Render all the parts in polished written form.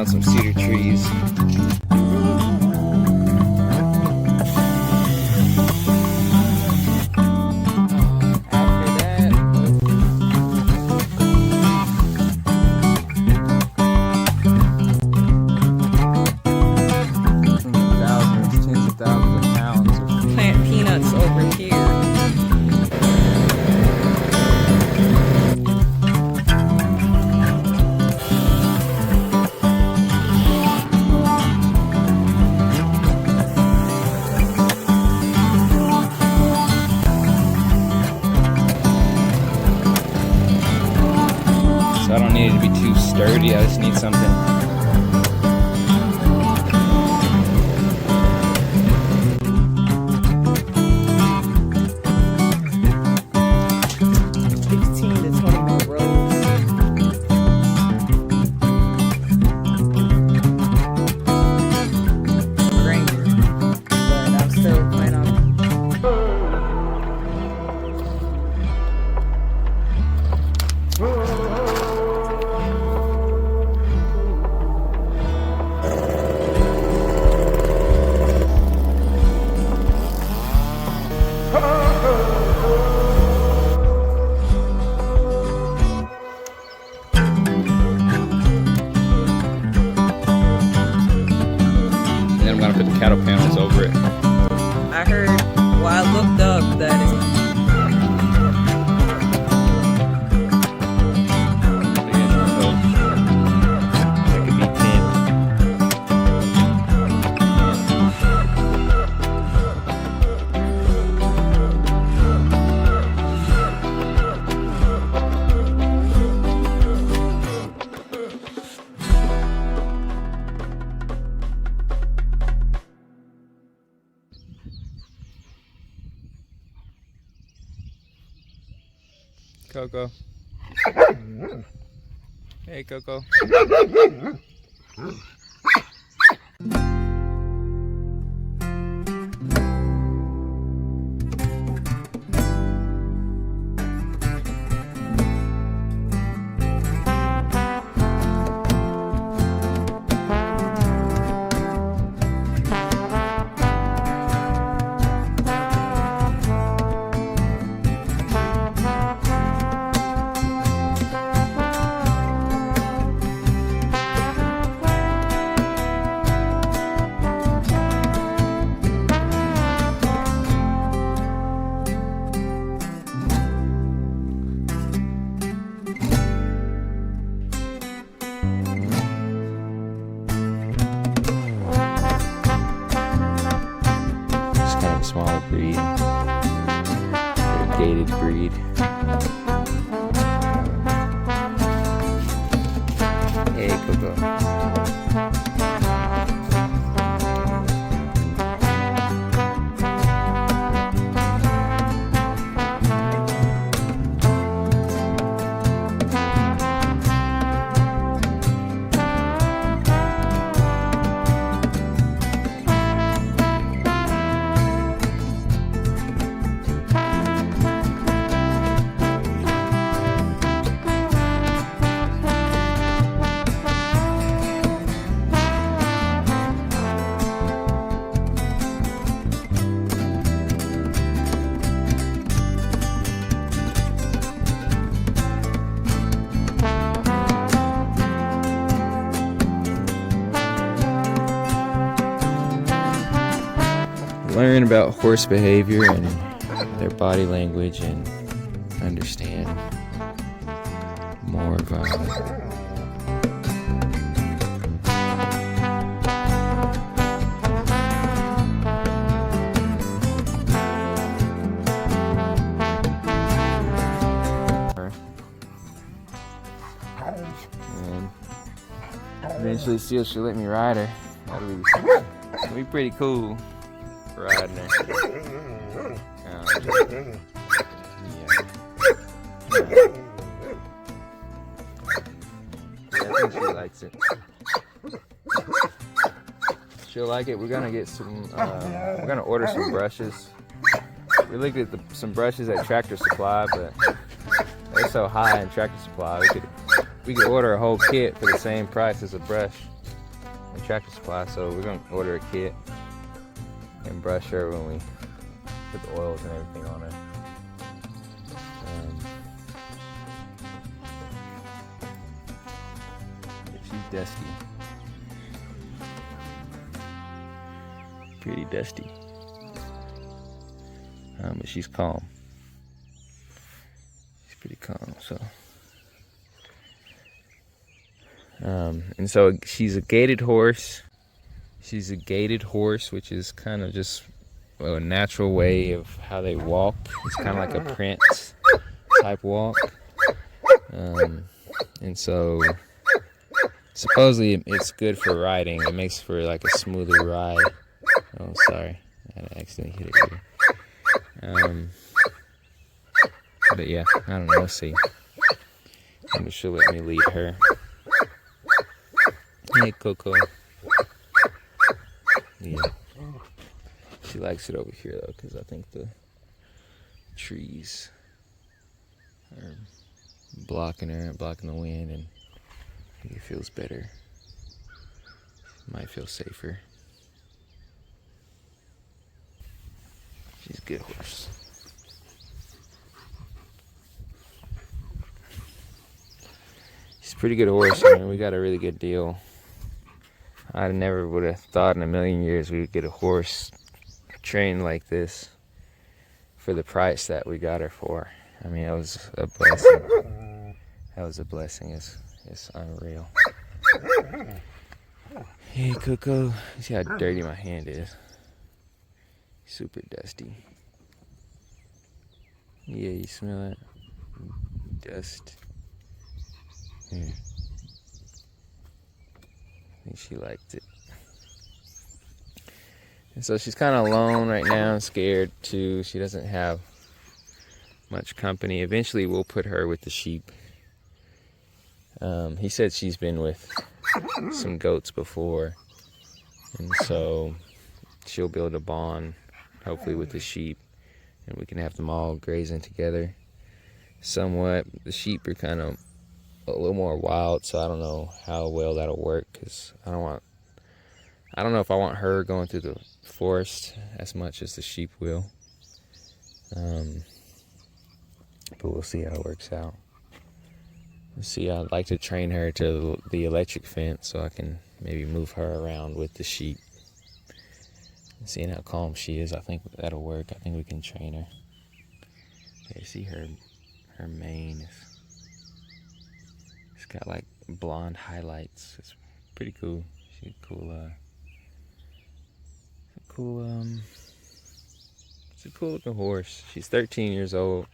out some cedar trees. So I don't need it to be too sturdy, I just need something. I'm gonna put the cattle panels over it. I heard, well, I looked up that it's that could be 10. Coco. Hey, Coco. Smaller breed, a gated breed. Hey, Coco. Learn about horse behavior and their body language and understand more of and eventually see if she'll let me ride her. That'll be pretty cool. Riding her. Yeah, I think she likes it. She'll like it. We're gonna get some. We're gonna order some brushes. We looked at some brushes at Tractor Supply, but so high in Tractor Supply. We could order a whole kit for the same price as a brush. at Tractor Supply, so we're gonna order a kit and brush her when we put the oils and everything on her. She's dusty. Pretty dusty. But she's calm. She's pretty calm, so. And so she's a gaited horse. She's a gaited horse, which is kind of just a natural way of how they walk. It's kind of like a prance type walk. And so supposedly it's good for riding. It makes for like a smoother ride. Oh, sorry, I accidentally hit it here. But yeah, I don't know. Let's see. Maybe she'll let me lead her. Hey, Coco. Yeah. She likes it over here though, because I think the trees are blocking her and blocking the wind, and I think it feels better. Might feel safer. She's a good horse. She's a pretty good horse. I mean, we got a really good deal. I never would have thought in a million years we would get a horse trained like this for the price that we got her for. I mean, it was a blessing. That was a blessing. It's unreal. Hey, Coco. See how dirty my hand is. Super dusty. Yeah, you smell it? Dust. Yeah. I think she liked it. And so she's kind of alone right now and scared too. She doesn't have much company. Eventually we'll put her with the sheep. He said she's been with some goats before. And so she'll build a bond, hopefully with the sheep. And we can have them all grazing together somewhat. The sheep are kind of a little more wild, so I don't know how well that'll work, because I don't know if I want her going through the forest as much as the sheep will. But we'll see how it works out. Let's see, I'd like to train her to the electric fence so I can maybe move her around with the sheep. And seeing how calm she is, I think that'll work. I think we can train her. Yeah, see her mane is, it's got like blonde highlights. It's pretty cool. She's it's a cool looking horse. She's 13 years old.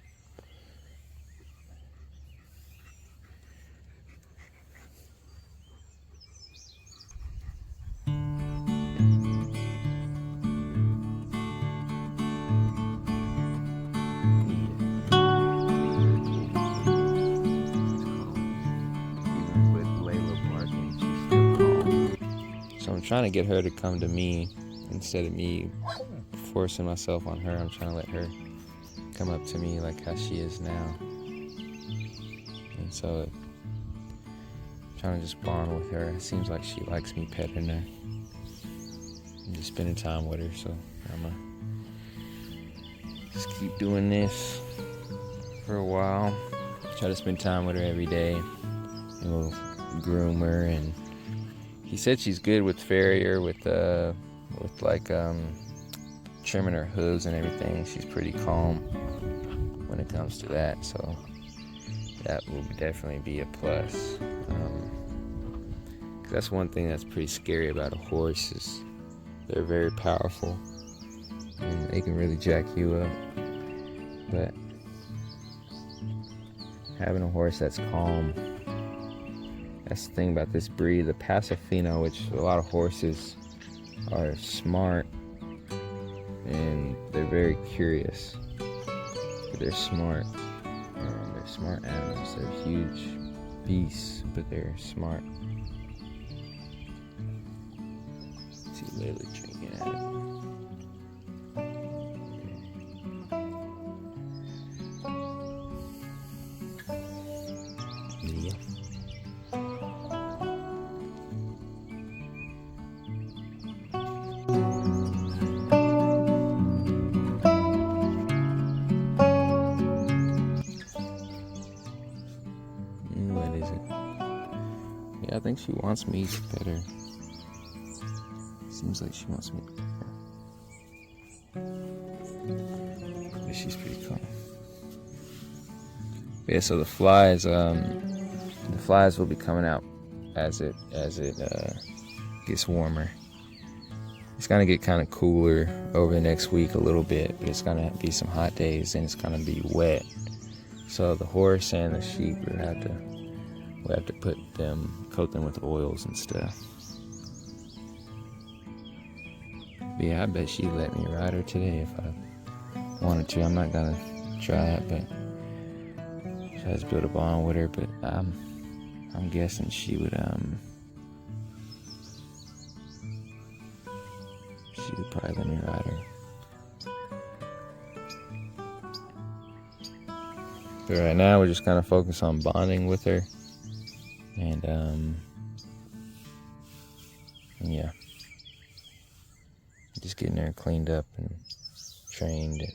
So I'm trying to get her to come to me instead of me forcing myself on her. I'm trying to let her come up to me like how she is now. And so I'm trying to just bond with her. It seems like she likes me petting her and just spending time with her. So I'm gonna just keep doing this for a while. Try to spend time with her every day. And we'll groom her, and he said she's good with farrier, with like trimming her hooves and everything. She's pretty calm when it comes to that, so that will definitely be a plus. 'Cause that's one thing that's pretty scary about a horse, is they're very powerful and they can really jack you up. But having a horse that's calm, that's the thing about this breed, the Pasofino, which a lot of horses are smart and they're very curious, but they're smart. They're smart animals. They're huge beasts, but they're smart. See Layla drinking at it. think she wants me to pet her. Seems like she wants me to pet her. But she's pretty calm. Yeah, so the flies will be coming out as it gets warmer. It's gonna get kind of cooler over the next week a little bit, but it's gonna be some hot days and it's gonna be wet. So the horse and the sheep we'll have to coat them with oils and stuff. But yeah, I bet she'd let me ride her today if I wanted to. I'm not gonna try it, but try to build a bond with her. But I'm guessing she would probably let me ride her. But right now we're just kind of focused on bonding with her, and yeah, just getting her cleaned up and trained and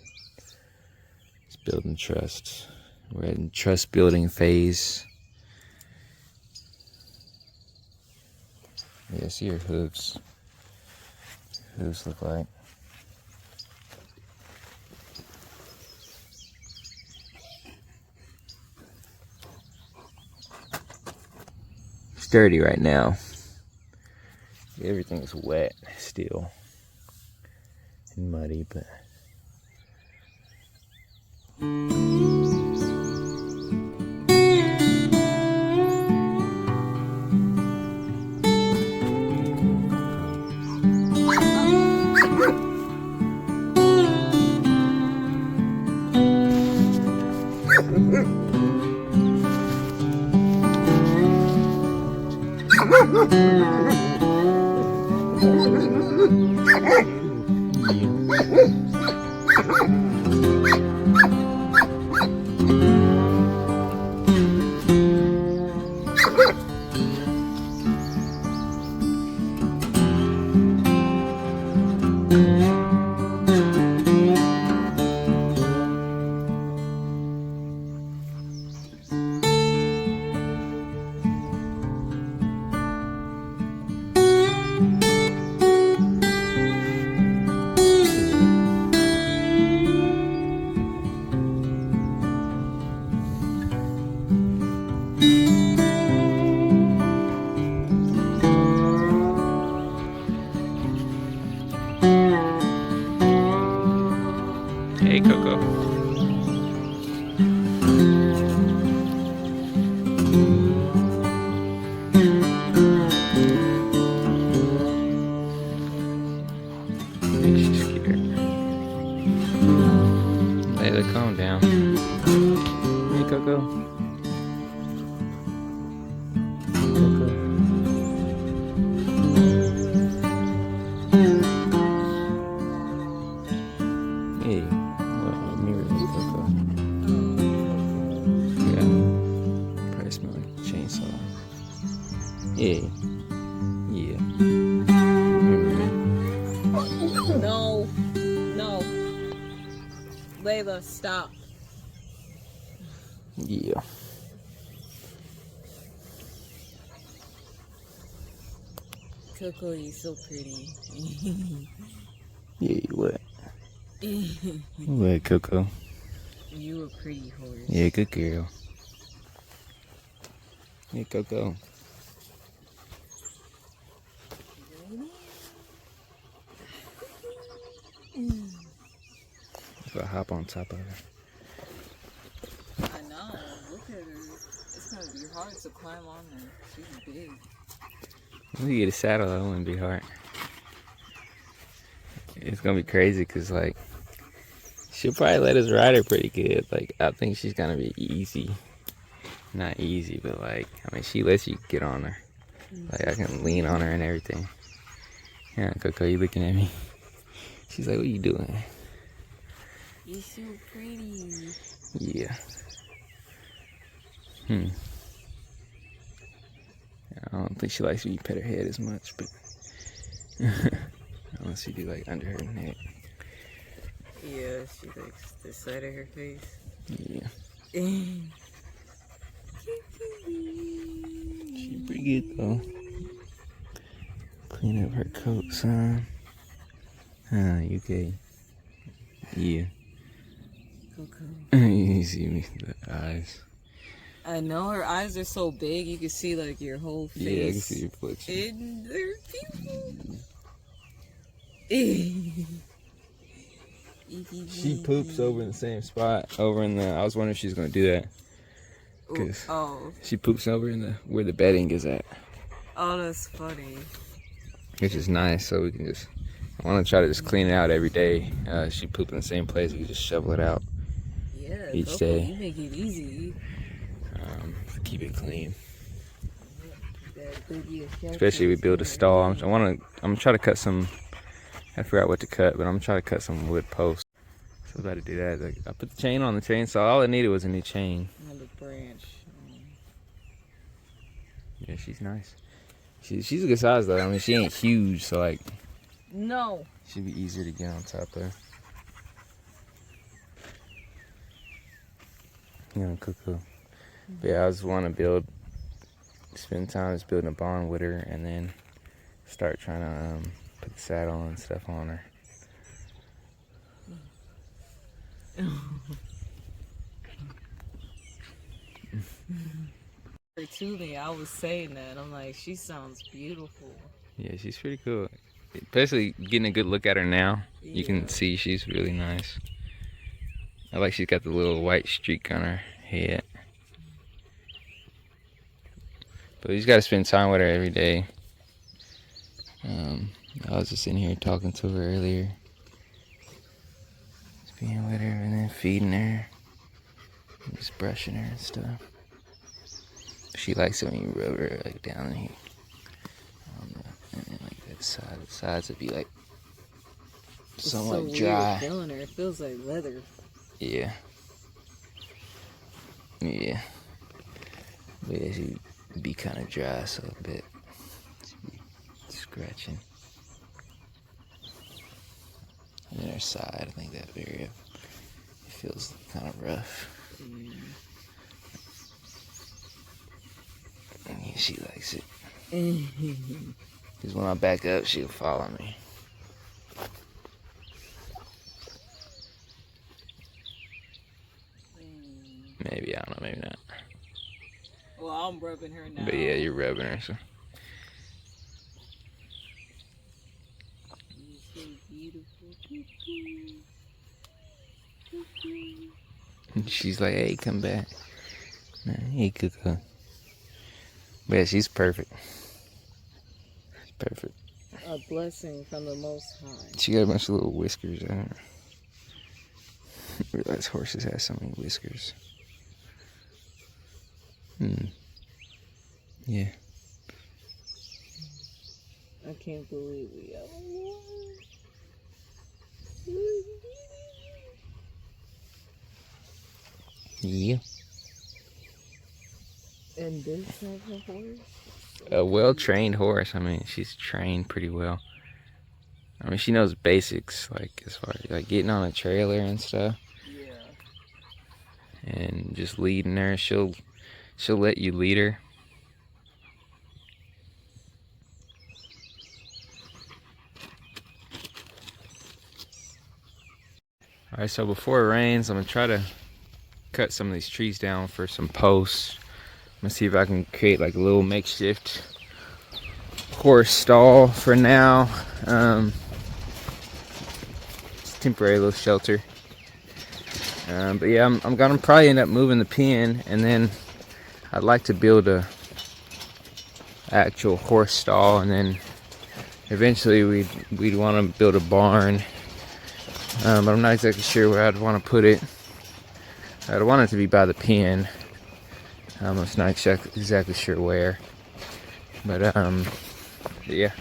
just building trust. We're in trust building phase. Yeah, see her hooves. Hooves look like. It's dirty right now. Everything's wet still and muddy, but hey, Coco. I think she's scared. Layla, calm down. Hey, Coco. Coco. Hey. Coco. Yeah. Probably smell like a chainsaw. Yeah. Yeah. No. No. Layla, stop. Yeah. Coco, you're so pretty. Yeah, what? What, Coco? You a pretty horse. Yeah, good girl. Hey, Coco. If I hop on top of her. I know. Look at her. It's gonna be hard to climb on her. She's big. When you get a saddle, that wouldn't be hard. It's gonna be crazy because, like, she'll probably let us ride her pretty good. Like, I think she's gonna be easy. Not easy, but like, I mean, she lets you get on her. Like, I can lean on her and everything. Yeah, Coco, you looking at me? She's like, what are you doing? You're so pretty. Yeah. I don't think she likes when you pet her head as much, but unless you do like under her neck. Yeah, she likes the side of her face. Yeah. She's pretty good though. Clean up her coat some. UK. Yeah. Coco. You see me, the eyes. I know her eyes are so big, you can see like your whole face. Yeah, I can see your reflection. And they're beautiful. She poops over in the same spot. Over in the. I was wondering if she's gonna do that. Cause she poops over in the where the bedding is at. Oh, that's funny. Which is nice, so we can just. I want to try to just clean it out every day. She poop in the same place. We can just shovel it out. Yeah, each Coco, day. You make it easy. To keep it clean. Especially if we build a stall. I'm gonna try to cut some. I forgot what to cut, but I'm gonna try to cut some wood posts. So I got to do that. Like, I put the chain on the chainsaw. All it needed was a new chain. Another branch. Yeah, she's nice. She's a good size though. I mean, she ain't huge, so like. No. She'd be easier to get on top there. Yeah, Coco. But yeah, I just want to spend time just building a barn with her, and then start trying to put the saddle and stuff on her. To me, I was saying that. I'm like, she sounds beautiful. Yeah, she's pretty cool. Especially getting a good look at her now. You can see she's really nice. I like she's got the little white streak on her head. But you just gotta spend time with her every day. I was just in here talking to her earlier. Just being with her and then feeding her. And just brushing her and stuff. She likes it when you rub her like down here. And then like that side. The sides would be like somewhat it's so dry. Weird feeling her. It feels like leather. Yeah. Yeah. But yeah, she'd be kind of dry, so a bit. She'd be scratching. And then her side, I think that area, it feels kind of rough. And yeah, she likes it. Because when I back up, she'll follow me. Maybe, I don't know, maybe not. Well, I'm rubbing her now. But yeah, you're rubbing her, so. You're so beautiful. She's like, hey, come back. Hey, Coco. But yeah, she's perfect. She's perfect. A blessing from the Most High. She got a bunch of little whiskers on her. I realize horses have so many whiskers. Yeah. I can't believe we have a war. Yeah. And this has a horse? A well-trained horse. I mean, she's trained pretty well. I mean, she knows basics, like as far as like getting on a trailer and stuff. Yeah. And just leading her. She'll let you lead her. All right, so before it rains, I'm gonna try to cut some of these trees down for some posts. I'm gonna see if I can create like a little makeshift horse stall for now. It's a temporary little shelter. But yeah, I'm gonna probably end up moving the pen, and then I'd like to build a actual horse stall, and then eventually we'd want to build a barn. But I'm not exactly sure where I'd want to put it. I'd want it to be by the pen. I'm just not exactly sure where. But yeah,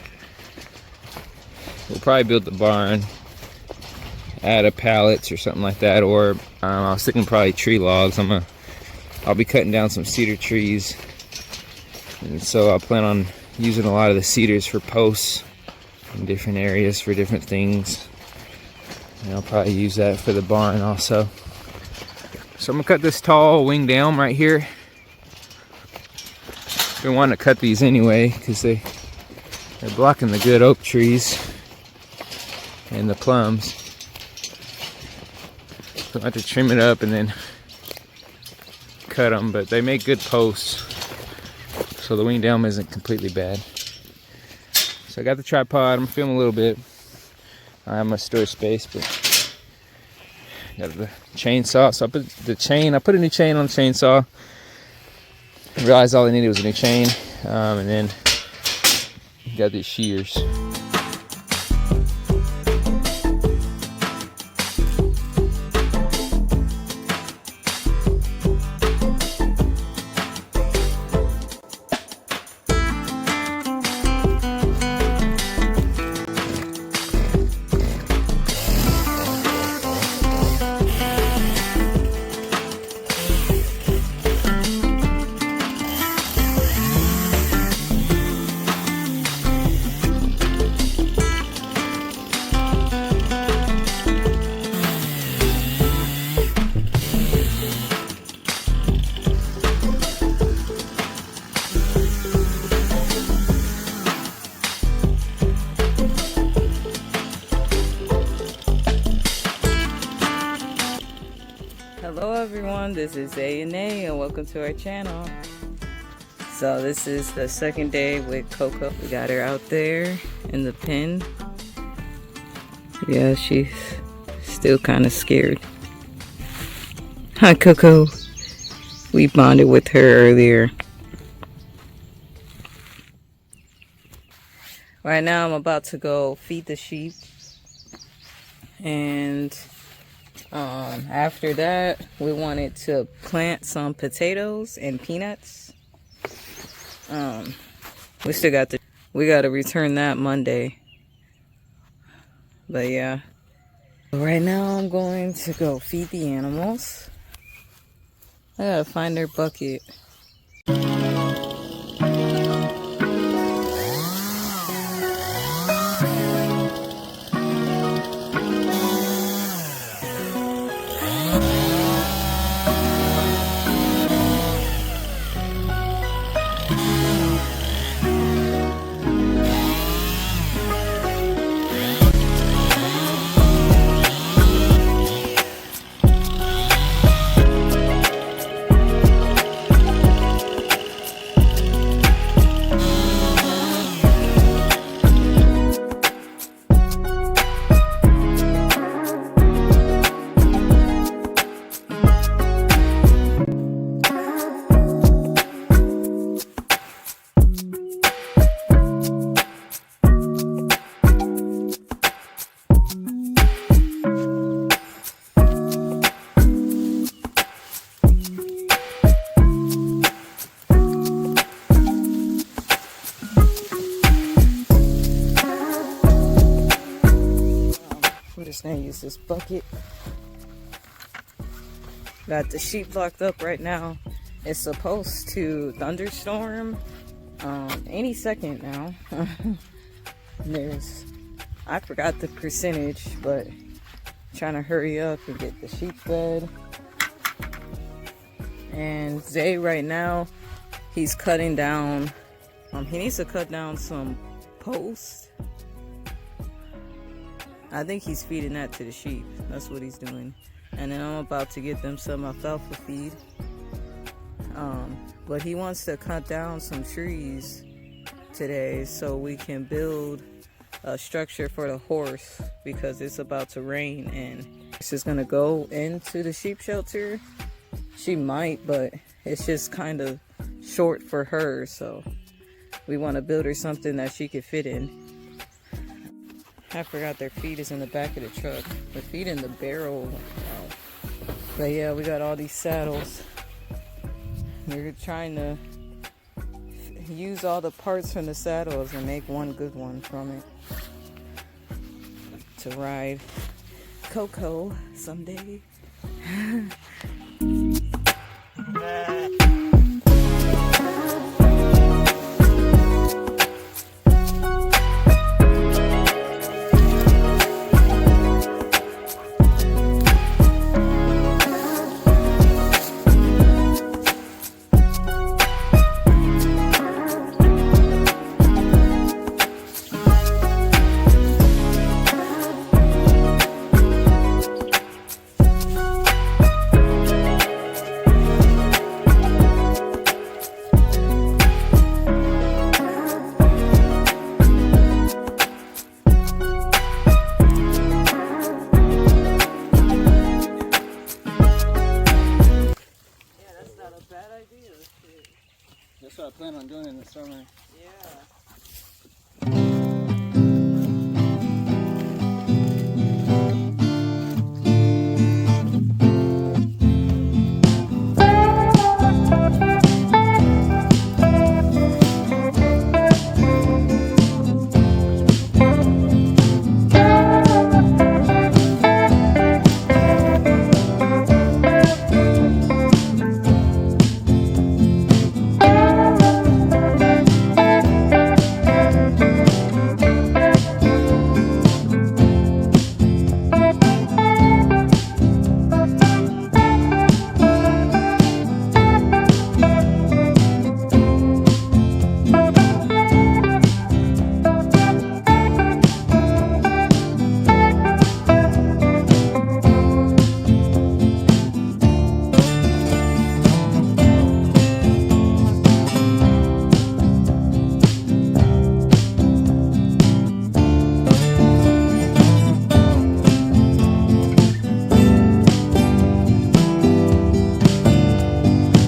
we'll probably build the barn, add a pallets or something like that, or I was thinking probably tree logs. I'll be cutting down some cedar trees, and so I'll plan on using a lot of the cedars for posts in different areas for different things. And I'll probably use that for the barn also. So I'm gonna cut this tall winged elm right here. It's We want to cut these anyway because they're blocking the good oak trees and the plums. So I have to trim it up and then cut them, but they make good posts, so the winged elm isn't completely bad. So I got the tripod. I'm filming a little bit. I have my storage space, but got the chainsaw. So I put a new chain on the chainsaw. I realized all I needed was a new chain, and then got these shears. Hello everyone, this is A and welcome to our channel. So this is the second day with Coco. We got her out there in the pen. Yeah, she's still kind of scared. Hi Coco. We bonded with her earlier. Right now I'm about to go feed the sheep. And after that, we wanted to plant some potatoes and peanuts. We got to return that Monday. But yeah, right now I'm going to go feed the animals. I gotta find their bucket. I'm just gonna use this bucket. Got the sheep locked up right now. It's supposed to thunderstorm any second now. I forgot the percentage, but trying to hurry up and get the sheep fed. And Zay right now, he's cutting down, he needs to cut down some posts. I think he's feeding that to the sheep. That's what he's doing. And then I'm about to get them some alfalfa feed. But he wants to cut down some trees today so we can build a structure for the horse, because it's about to rain and she's gonna go into the sheep shelter. She might, but it's just kind of short for her, so we want to build her something that she could fit in. I forgot their feed is in the back of the truck. Their feed in the barrel. But yeah, we got all these saddles. We're trying to use all the parts from the saddles and make one good one from it to ride Coco someday. summer. Yeah.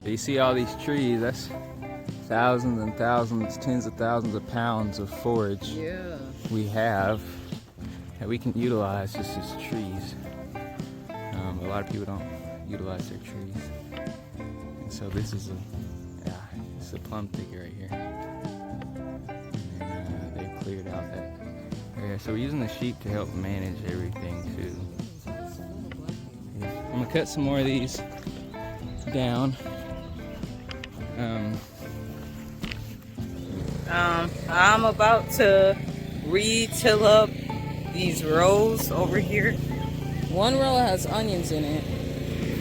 You see all these trees, that's thousands and thousands, tens of thousands of pounds of forage Yeah. we have that we can utilize just as trees. A lot of people don't utilize their trees. And so this is it's a plum thicket right here. And they've cleared out that area. So we're using the sheep to help manage everything too. I'm gonna cut some more of these down. I'm about to re-till up these rows over here. One row has onions in it.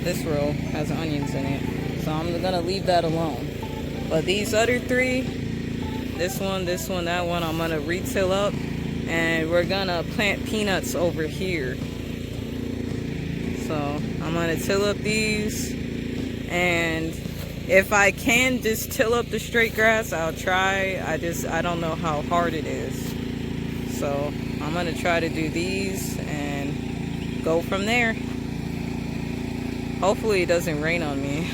This row has onions in it. So I'm gonna leave that alone. But these other three, this one, that one, I'm gonna re-till up. And we're gonna plant peanuts over here. So I'm gonna till up these. And if I can just till up the straight grass, I'll try. I don't know how hard it is. So I'm gonna try to do these and go from there. Hopefully it doesn't rain on me.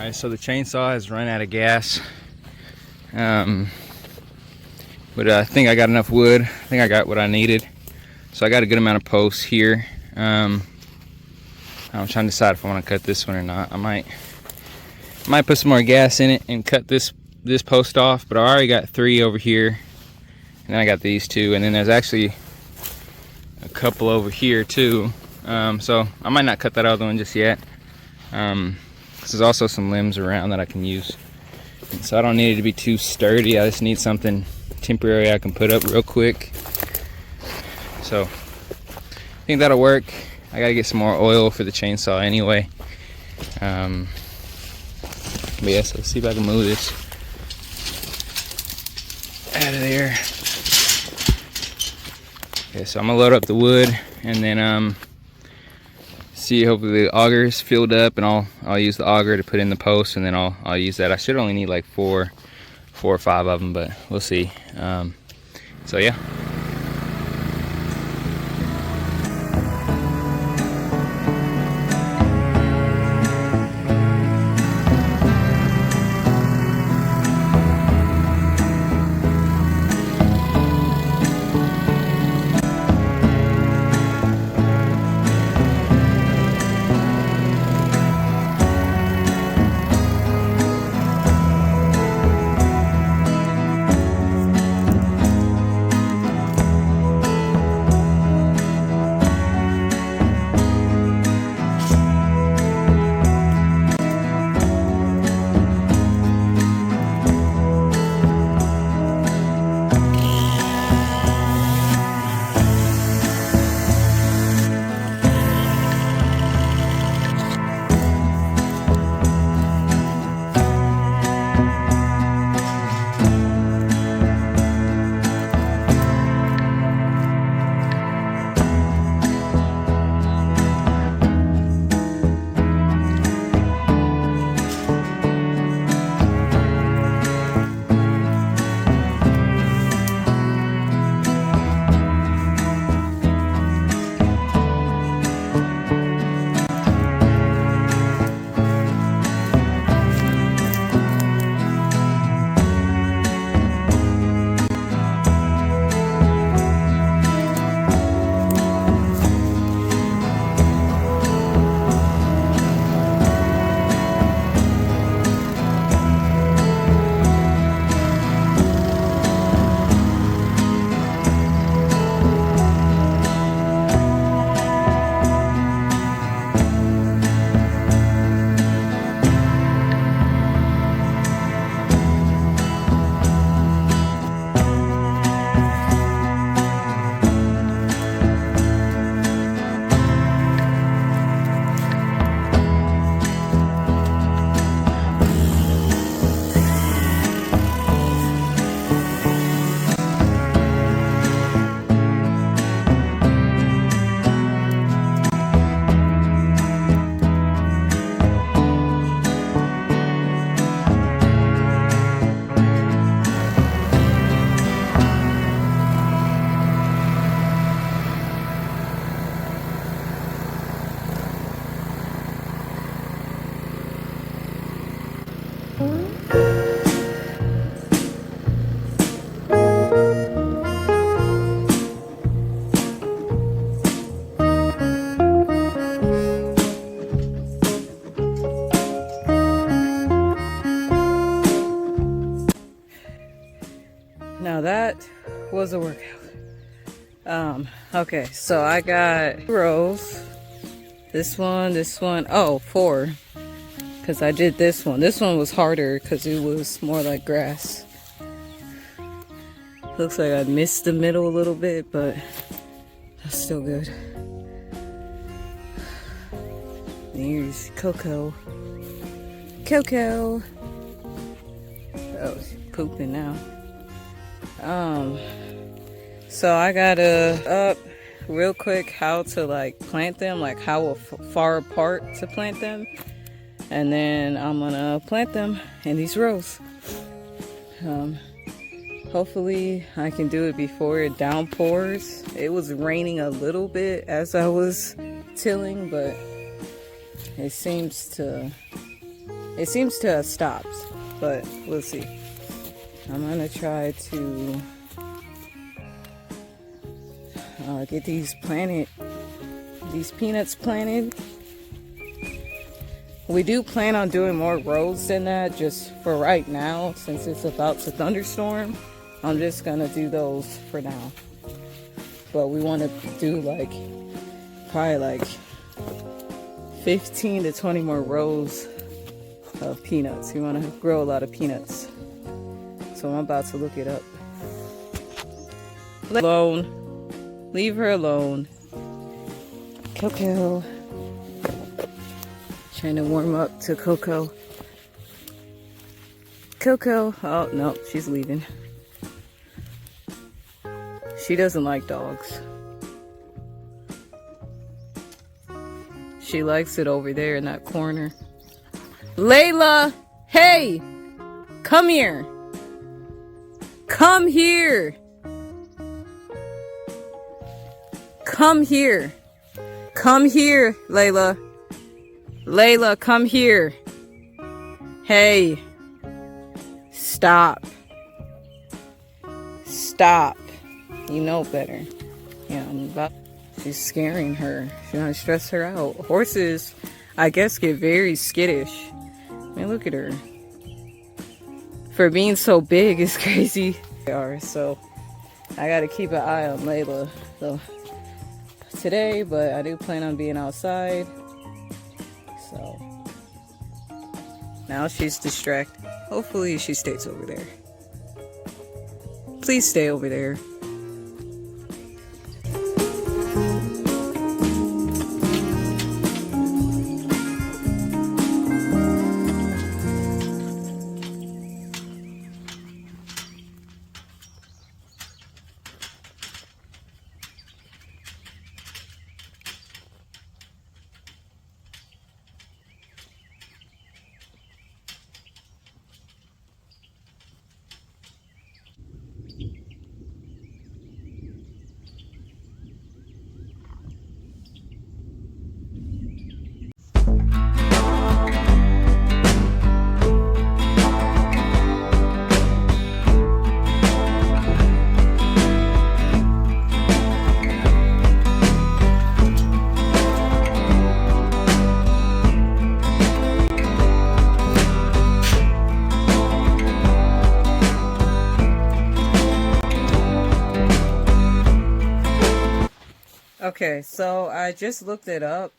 Alright, so the chainsaw has run out of gas. But I think I got enough wood. I think I got what I needed. So I got a good amount of posts here. I'm trying to decide if I want to cut this one or not. I might put some more gas in it and cut this post off, but I already got 3 over here. And then I got these 2, and then there's actually a couple over here too. So I might not cut that other one just yet. There's also some limbs around that I can use. And so I don't need it to be too sturdy. I just need something temporary I can put up real quick. So I think that'll work. I gotta get some more oil for the chainsaw anyway. But yeah, so let's see if I can move this out of there. Okay, so I'm gonna load up the wood and then see, hopefully the auger is filled up, and I'll use the auger to put in the post, and then I'll use that. I should only need like 4 or 5 of them, but we'll see. So yeah. Now that was a workout. Okay, so I got rows. This one, oh, 4. Because I did this one. This one was harder because it was more like grass. Looks like I missed the middle a little bit, but that's still good. Here's Coco. Coco! Oh, she's pooping now. So I gotta up real quick how to like plant them, like how far apart to plant them, and then I'm gonna plant them in these rows. Hopefully I can do it before it downpours. It was raining a little bit as I was tilling, but it seems to It seems to have stopped, but we'll see. I'm gonna try to get these peanuts planted. We do plan on doing more rows than that, just for right now, since it's about to thunderstorm. I'm just gonna do those for now. But we want to do probably 15 to 20 more rows of peanuts. We want to grow a lot of peanuts. So I'm about to look it up. Alone. Leave her alone. Coco. Trying to warm up to Coco. Coco. Oh, no, she's leaving. She doesn't like dogs. She likes it over there in that corner. Layla! Hey! Come here! Come here! Come here! Come here, Layla! Layla, come here! Hey! Stop! Stop! You know better. Yeah, she's scaring her. She's gonna stress her out. Horses, I guess, get very skittish. I mean, look at her. For being so big, it's crazy. They are, so I gotta keep an eye on Layla today, but I do plan on being outside. So now she's distracted. Hopefully she stays over there. Please stay over there. Okay, so I just looked it up.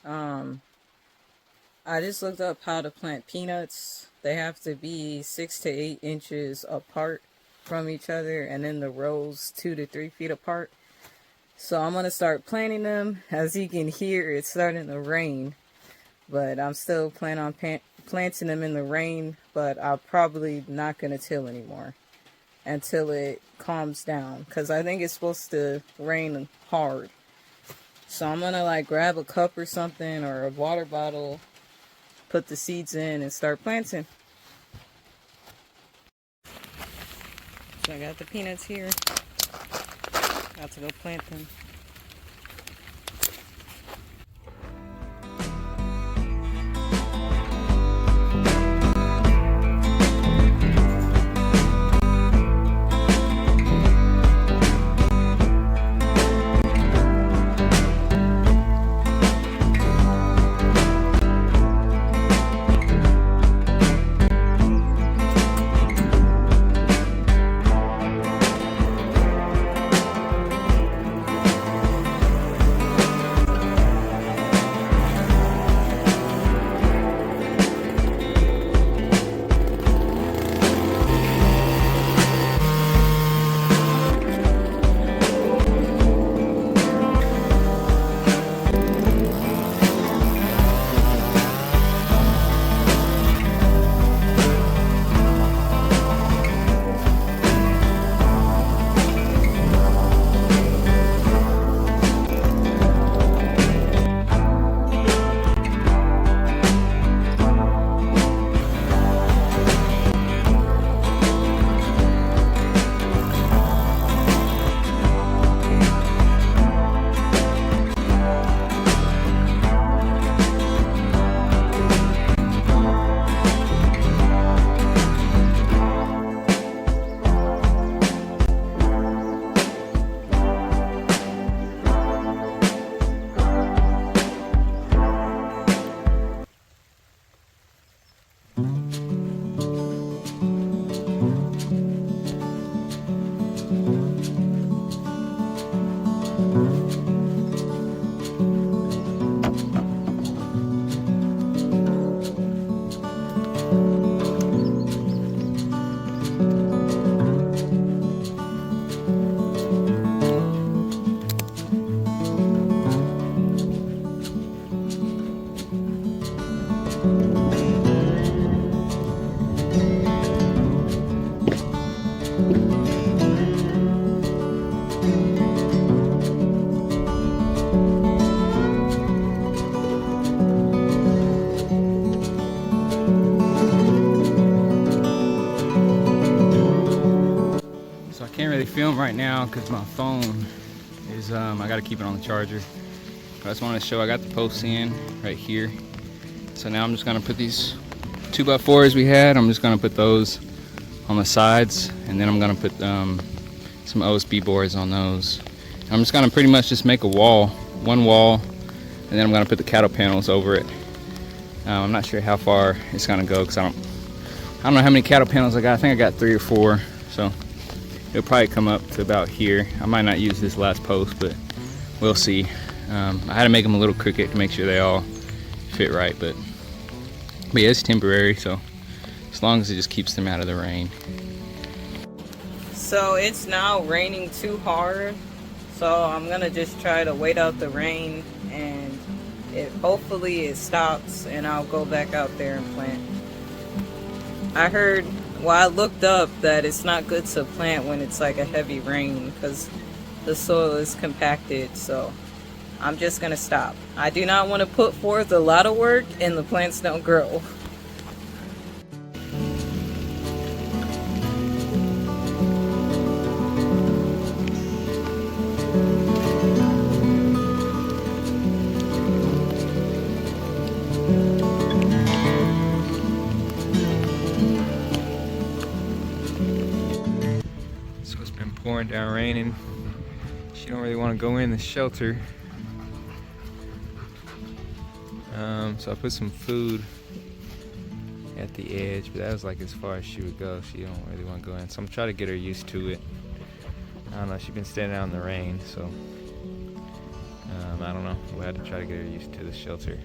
I just looked up how to plant peanuts. They have to be 6 to 8 inches apart from each other, and then the rows 2 to 3 feet apart. So I'm gonna start planting them. As you can hear, it's starting to rain, but I'm still planning on planting them in the rain. But I'm probably not gonna till anymore until it calms down, because I think it's supposed to rain hard. So I'm gonna grab a cup or something, or a water bottle, put the seeds in, and start planting. So I got the peanuts here. Got to go plant them. So I can't really film right now because my phone is, I gotta keep it on the charger. But I just wanted to show I got the posts in right here. So now I'm just gonna put these 2x4s we had, I'm just gonna put those on the sides, and then I'm gonna put some OSB boards on those. I'm just gonna pretty much just make a wall, one wall, and then I'm gonna put the cattle panels over it. I'm not sure how far it's gonna go because I don't know how many cattle panels I got. I think I got 3 or 4, so it'll probably come up to about here. I might not use this last post, but we'll see. I had to make them a little crooked to make sure they all fit right, but yeah, it's temporary, so as long as it just keeps them out of the rain. So it's now raining too hard, so I'm gonna just try to wait out the rain, and hopefully it stops and I'll go back out there and plant. I heard, well, I looked up that it's not good to plant when it's like a heavy rain because the soil is compacted, so I'm just gonna stop. I do not want to put forth a lot of work and the plants don't grow. So it's been pouring down raining. She don't really want to go in the shelter. So I put some food at the edge, but that was like as far as she would go. She don't really want to go in, so I'm trying to get her used to it. I don't know, she's been standing out in the rain, so I don't know. We'll have to try to get her used to the shelter.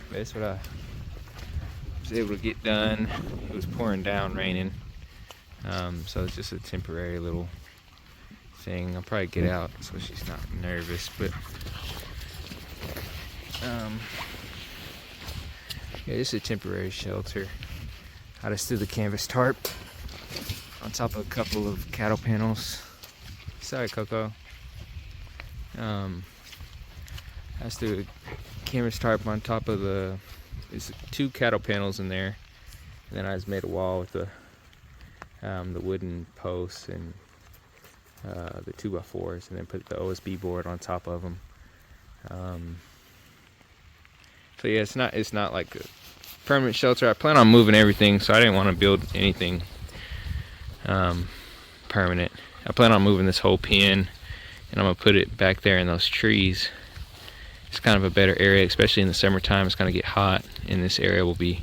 But that's what I was able to get done. It was pouring down, raining, so it's just a temporary little thing. I'll probably get out so she's not nervous, but yeah, this is a temporary shelter. I just threw the canvas tarp on top of a couple of cattle panels. Sorry, Coco. I just threw a canvas tarp on top of there's 2 cattle panels in there, and then I just made a wall with the wooden posts and the 2x4s, and then put the OSB board on top of them. So yeah, it's not like a permanent shelter. I plan on moving everything, so I didn't want to build anything permanent. I plan on moving this whole pen, and I'm gonna put it back there in those trees. It's kind of a better area, especially in the summertime. It's gonna get hot, and this area will be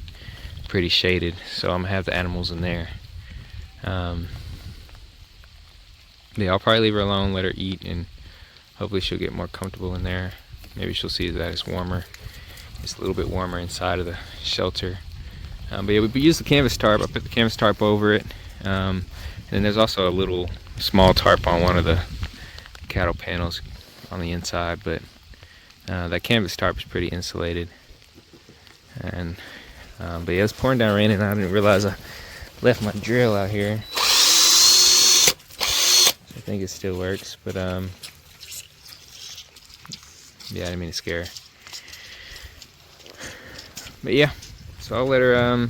pretty shaded, so I'm gonna have the animals in there. Yeah, I'll probably leave her alone, let her eat, and hopefully she'll get more comfortable in there. Maybe she'll see that it's warmer. It's a little bit warmer inside of the shelter. But yeah, we use the canvas tarp. I put the canvas tarp over it. And then there's also a little small tarp on one of the cattle panels on the inside. But that canvas tarp is pretty insulated. And but yeah, it's pouring down rain, and I didn't realize I left my drill out here. I think it still works, but yeah, I didn't mean to scare her. But yeah, so I'll let her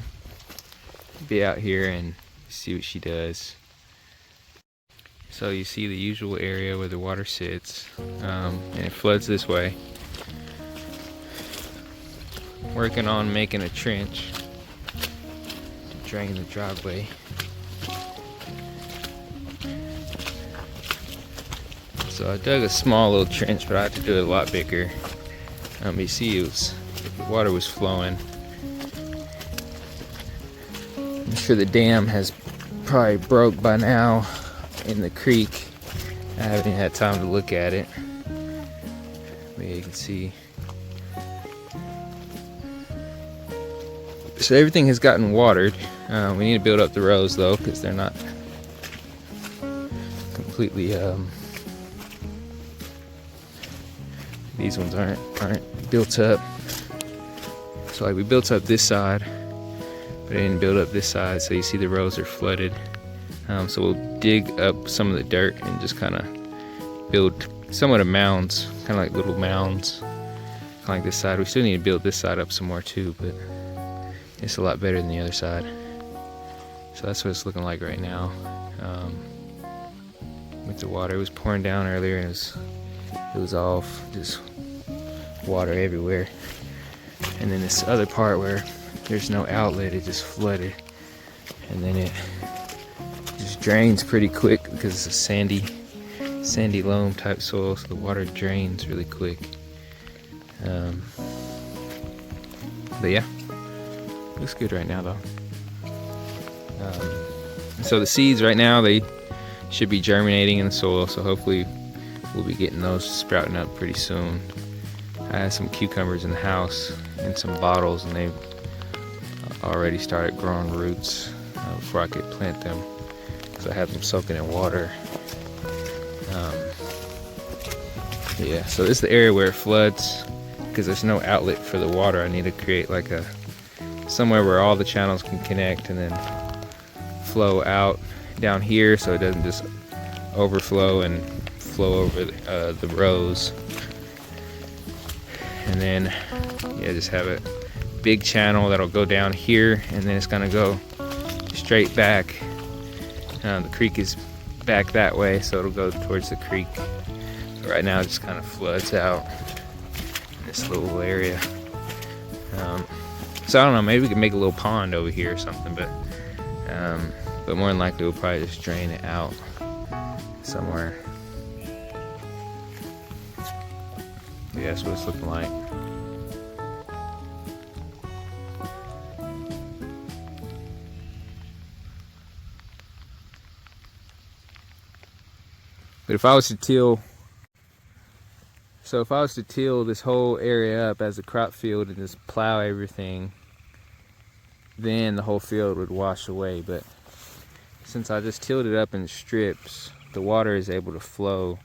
be out here and see what she does. So you see the usual area where the water sits, and it floods this way. Working on making a trench to drain the driveway. So I dug a small little trench, but I had to do it a lot bigger. You see, the water was flowing. I'm sure the dam has probably broke by now in the creek. I haven't had time to look at it. But you can see. So everything has gotten watered. We need to build up the rows though, because they're not completely. These ones aren't built up. So like we built up this side, but I didn't build up this side, so you see the rows are flooded. So we'll dig up some of the dirt and just kind of build somewhat of mounds, kind of like little mounds, kind of like this side. We still need to build this side up some more too, but it's a lot better than the other side. So that's what it's looking like right now. With the water, it was pouring down earlier, and it was all just water everywhere. And then this other part where there's no outlet, it just flooded, and then it just drains pretty quick because it's a sandy loam type soil, so the water drains really quick. But yeah, looks good right now though. So the seeds right now, they should be germinating in the soil, so hopefully we'll be getting those sprouting up pretty soon. I had some cucumbers in the house in some bottles, and they've already started growing roots before I could plant them, because I had them soaking in water. Yeah, so this is the area where it floods because there's no outlet for the water. I need to create like somewhere where all the channels can connect and then flow out down here, so it doesn't just overflow and flow over the rows. And then yeah, just have a big channel that'll go down here, and then it's gonna go straight back. The creek is back that way, so it'll go towards the creek. But right now it just kind of floods out in this little area. So I don't know, maybe we could make a little pond over here or something, but more than likely we'll probably just drain it out somewhere. Yeah, that's what it's looking like. But if I was to till this whole area up as a crop field and just plow everything, then the whole field would wash away. But since I just tilled it up in strips, the water is able to flow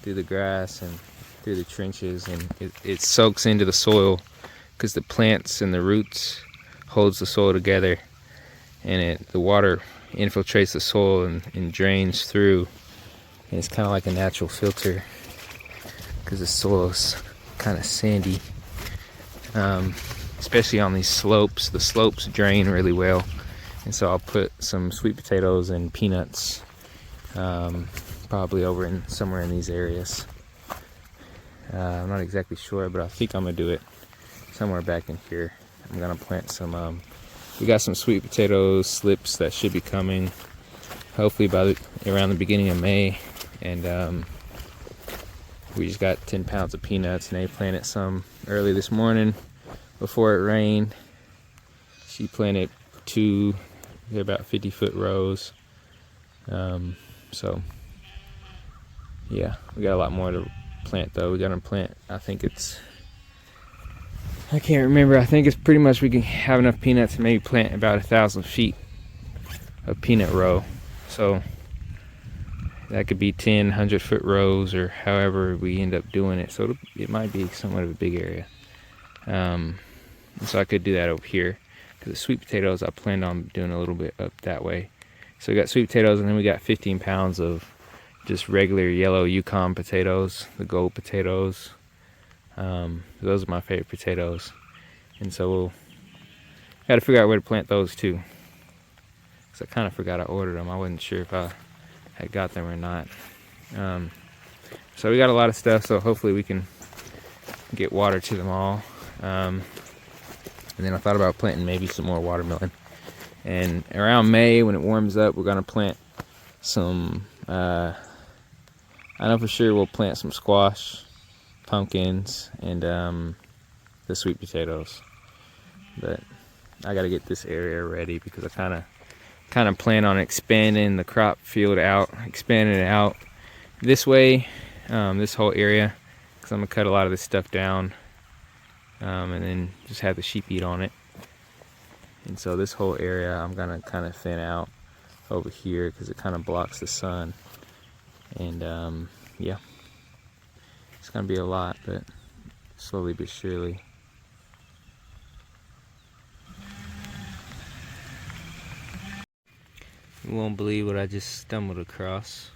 through the grass and through the trenches, and it soaks into the soil because the plants and the roots holds the soil together, and the water infiltrates the soil and drains through, and it's kind of like a natural filter because the soil is kind of sandy, especially on these slopes. The slopes drain really well, and so I'll put some sweet potatoes and peanuts probably over in somewhere in these areas. I'm not exactly sure, but I think I'm gonna do it somewhere back in here. I'm gonna plant some we got some sweet potato slips that should be coming hopefully around the beginning of May, and we just got 10 pounds of peanuts, and they planted some early this morning before it rained. She planted 2, they're about 50-foot rows. So yeah, we got a lot more to plant though. We gotta plant, I can't remember, I think it's pretty much we can have enough peanuts to maybe plant about 1,000 feet of peanut row. So that could be 10 100-foot rows, or however we end up doing it. So it might be somewhat of a big area. So I could do that over here, because the sweet potatoes I planned on doing a little bit up that way. So we got sweet potatoes, and then we got 15 pounds of just regular yellow Yukon potatoes, the gold potatoes. Those are my favorite potatoes, and so we'll got to figure out where to plant those too, because I kind of forgot I ordered them. I wasn't sure if I had got them or not. So we got a lot of stuff, so hopefully we can get water to them all. And then I thought about planting maybe some more watermelon, and around May when it warms up, we're gonna plant some I know for sure we'll plant some squash, pumpkins, and the sweet potatoes. But I got to get this area ready, because I kind of plan on expanding the crop field out, expanding it out this way, this whole area, because I'm gonna cut a lot of this stuff down, and then just have the sheep eat on it. And so this whole area I'm gonna kind of thin out over here, because it kind of blocks the sun. And yeah, it's gonna be a lot, but slowly but surely. You won't believe what I just stumbled across.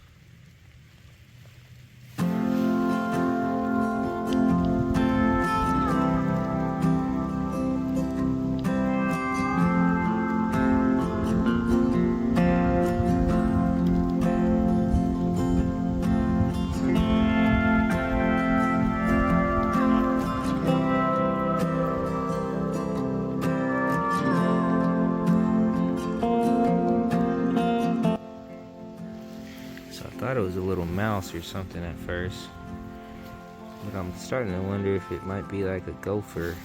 So I thought it was a little mouse or something at first, but I'm starting to wonder if it might be like a gopher.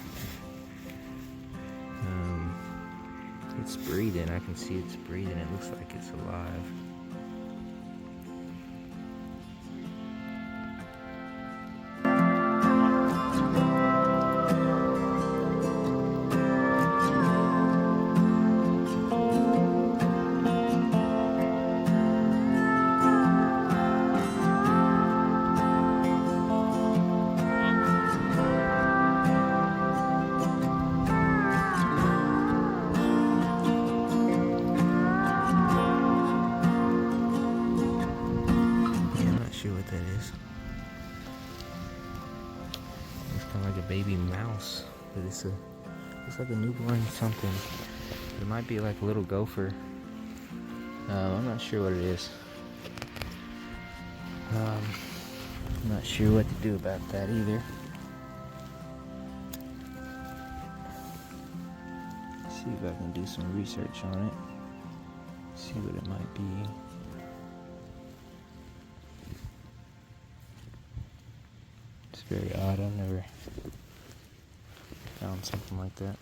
It's breathing. I can see it's breathing. It looks like it's alive. What that is. It's kind of like a baby mouse, but it's looks like a newborn something. It might be like a little gopher. I'm not sure what it is. I'm not sure what to do about that either. See if I can do some research on it. See what it might be. It's very odd. I've never found something like that.